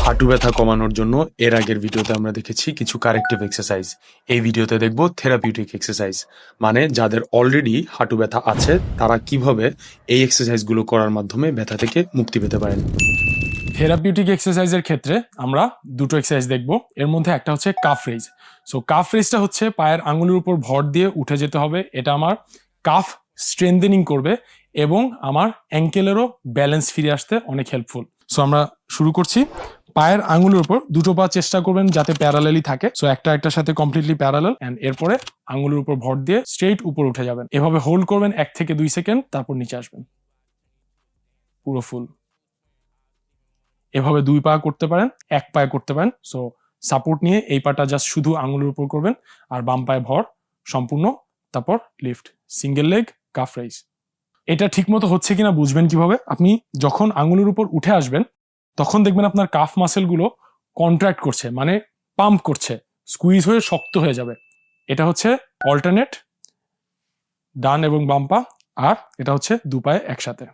হাঁটু ব্যথা কমানোর জন্য এর আগের ভিডিওতে আমরা দেখেছি কিছু কারেক্টিভ এক্সারসাইজ। এই ভিডিওতে দেখব থেরাপিউটিক এক্সারসাইজ, মানে যাদের অলরেডি হাঁটু ব্যথা আছে তারা কিভাবে এই এক্সারসাইজগুলো করার মাধ্যমে ব্যথা থেকে মুক্তি পেতে পারেন। থেরাপিউটিক এক্সারসাইজের ক্ষেত্রে আমরা দুটো এক্সারসাইজ দেখব। এর মধ্যে একটা হচ্ছে কাফ রেজ। সো কাফ রেজটা হচ্ছে পায়ের আঙুলের উপর ভর দিয়ে উঠে যেতে হবে। এটা আমার কাফ স্ট্রেংথেনিং করবে এবং আমার অ্যাঙ্কেলেরও ব্যালেন্স ফিরে আসতে অনেক হেল্পফুল। সো আমরা শুরু করছি। পায়ের আঙুলের উপর দুটো পা চেষ্টা করবেন যাতে প্যারালালি থাকে। সো একটা একটার সাথে কমপ্লিটলি প্যারালাল, এন্ড এরপরে আঙুলের উপর ভর দিয়ে স্ট্রেইট উপর উঠে যাবেন। এভাবে হোল্ড করবেন 1 থেকে 2 সেকেন্ড, তারপর নিচে আসবেন পুরো ফুল। এভাবে 2 পা করতে পারেন, 1 পায়ে করতে পারেন। সো সাপোর্ট নিয়ে এই পাটা জাস্ট শুধু আঙুলের উপর করবেন আর বাম পায়ে ভর সম্পূর্ণ, তারপর lift, single leg calf rise. এটা ঠিকমতো হচ্ছে কিনা বুঝবেন কিভাবে? আপনি যখন আঙুলের উপর উঠে আসবেন তখন দেখবেন আপনার কাফ মাসেলগুলো কন্ট্রাক্ট করছে, মানে পাম্প করছে, স্কুইজ হয়ে শক্ত হয়ে যাবে। এটা হচ্ছে অল্টারনেট, ডান এবং বাম পা, আর এটা হচ্ছে 2 পায়ে একসাথে।